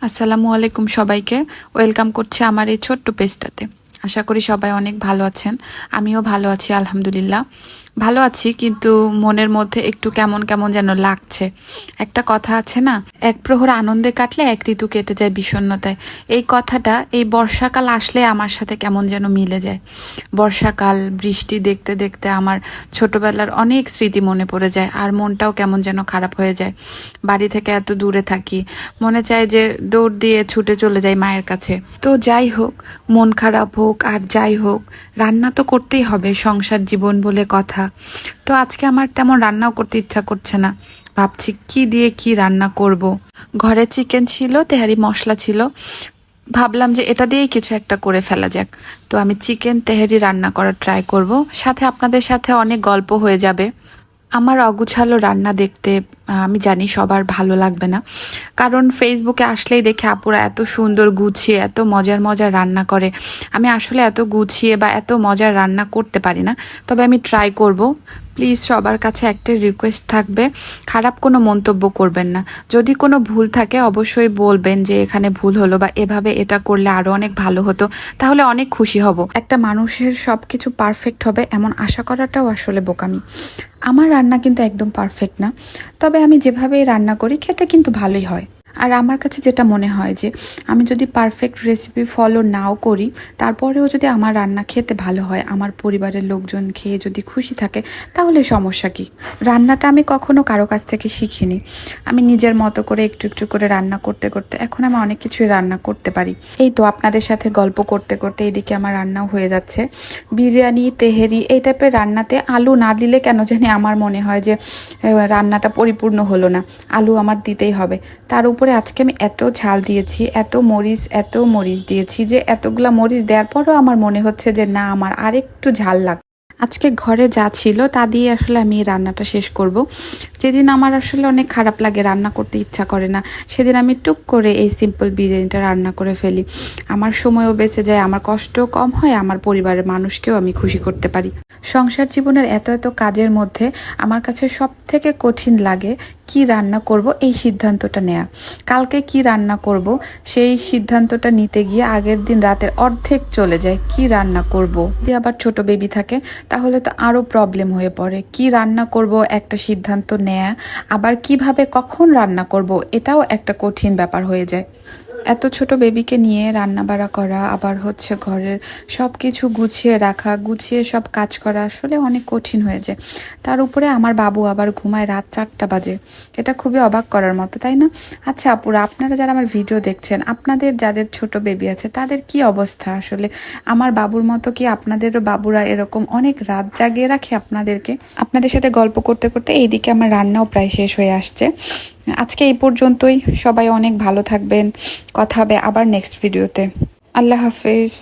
আসসালামু আলাইকুম সবাইকে। ওয়েলকাম করছি আমার এই ছোট্ট পেজটাতে। আশা করি সবাই অনেক ভালো আছেন। আমিও ভালো আছি আলহামদুলিল্লাহ। ভালো আছি, কিন্তু মনের মধ্যে একটু কেমন কেমন যেন লাগছে। একটা কথা আছে না, এক প্রহর আনন্দে কাটলে এক ঋতু কেটে যায় বিষণ্ণতায়। এই কথাটা এই বর্ষাকাল আসলে আমার সাথে কেমন যেন মিলে যায়। বর্ষাকাল বৃষ্টি দেখতে দেখতে আমার ছোটবেলার অনেক স্মৃতি মনে পড়ে যায়, আর মনটাও কেমন যেন খারাপ হয়ে যায়। বাড়ি থেকে এত দূরে থাকি, মনে চায় যে দৌড় দিয়ে ছুটে চলে যাই মায়ের কাছে। তো যাই হোক, মন খারাপ হোক আর যাই হোক, রান্না তো করতেই হবে, সংসার জীবন বলে কথা। তো আজকে আমার তেমন রান্নাও করতে ইচ্ছা করছে না। ভাবছি কি দিয়ে কি রান্না করব। ঘরে চিকেন ছিল, তেহারি মশলা ছিল, ভাবলাম যে এটা দিয়েই কিছু একটা করে ফেলা যাক। তো আমি চিকেন তেহারি রান্না করার ট্রাই করব, সাথে আপনাদের সাথে অনেক গল্প হয়ে যাবে। আমার অগুছালো রান্না দেখতে আমি জানি সবার ভালো লাগবে না, কারণ ফেসবুকে আসলেই দেখে আপুরা এত সুন্দর গুছিয়ে এত মজার মজার রান্না করে। আমি আসলে এত গুছিয়ে বা এত মজার রান্না করতে পারি না, তবে আমি ট্রাই করব। প্লিজ সবার কাছে একটা রিকোয়েস্ট থাকবে, খারাপ কোনো মন্তব্য করবেন না। যদি কোনো ভুল থাকে অবশ্যই বলবেন যে এখানে ভুল হলো বা এভাবে এটা করলে আরও অনেক ভালো হতো, তাহলে অনেক খুশি হব। একটা মানুষের সব কিছু পারফেক্ট হবে এমন আশা করাটাও আসলে বোকামি। আমার রান্না কিন্তু একদম পারফেক্ট না, তবে আমি যেভাবে রান্না করি খেতে কিন্তু ভালোই হয়। আর আমার কাছে যেটা মনে হয় যে আমি যদি পারফেক্ট রেসিপি ফলো নাও করি, তারপরেও যদি আমার রান্না খেতে ভালো হয়, আমার পরিবারের লোকজন খেয়ে যদি খুশি থাকে, তাহলে সমস্যা কি? রান্নাটা আমি কখনো কারো কাছ থেকে শিখিনি। আমি নিজের মতো করে একটু একটু করে রান্না করতে করতে এখন আমি অনেক কিছুই রান্না করতে পারি। এই তো আপনাদের সাথে গল্প করতে করতে এইদিকে আমার রান্নাও হয়ে যাচ্ছে। বিরিয়ানি তেহেরি এই টাইপের রান্নাতে আলু না দিলে কেন জানি আমার মনে হয় যে রান্নাটা পরিপূর্ণ হলো না। আলু আমার দিতেই হবে। তার উপরে আজকে আমি এত ঝাল দিয়েছি, এত মরিচ দিয়েছি যে এতগুলা মরিচ দেওয়ার পরও আমার মনে হচ্ছে যে না, আমার আরেকটু ঝাল লাগবে। আজকে ঘরে যা ছিল তা দিয়ে আসলে আমি এই রান্নাটা শেষ করব। যেদিন আমার আসলে অনেক খারাপ লাগে, রান্না করতে ইচ্ছা করে না, সেদিন আমি টুক করে এই সিম্পল বিরিয়ানিটা রান্না করে ফেলি। আমার সময়ও বেঁচে যায়, আমার কষ্টও কম হয়, আমার পরিবারের মানুষকেও আমি খুশি করতে পারি। সংসার জীবনের এত এত কাজের মধ্যে আমার কাছে সব থেকে কঠিন লাগে কি রান্না করব এই সিদ্ধান্তটা নেয়া। কালকে কি রান্না করব সেই সিদ্ধান্তটা নিতে গিয়ে আগের দিন রাতের অর্ধেক চলে যায় কি রান্না করব। যদি আবার ছোট বেবি থাকে তাহলে তো আরও প্রবলেম হয়ে পড়ে। কি রান্না করব একটা সিদ্ধান্ত নেয়া, আবার কিভাবে কখন রান্না করব এটাও একটা কঠিন ব্যাপার হয়ে যায়। এত ছোট বেবিকে নিয়ে রান্না বাড়া করা, আবার হচ্ছে ঘরের সব কিছু গুছিয়ে রাখা, গুছিয়ে সব কাজ করা আসলে অনেক কঠিন হয়ে যায়। তার উপরে আমার বাবু আবার ঘুমায় রাত 4টা বাজে। এটা খুবই অবাক করার মতো, তাই না? আচ্ছা আপুরা, আপনারা যারা আমার ভিডিও দেখছেন, আপনাদের যাদের ছোট বেবি আছে তাদের কি অবস্থা আসলে? আমার বাবুর মতো কি আপনাদেরও বাবুরা এরকম অনেক রাত জাগিয়ে রাখে আপনাদেরকে? আপনাদের সাথে গল্প করতে করতে এইদিকে আমার রান্নাও প্রায় শেষ হয়ে আসছে। আজকে এই পর্যন্তই। সবাই অনেক ভালো থাকবেন। কথা হবে আবার নেক্সট ভিডিওতে। আল্লাহ হাফেজ।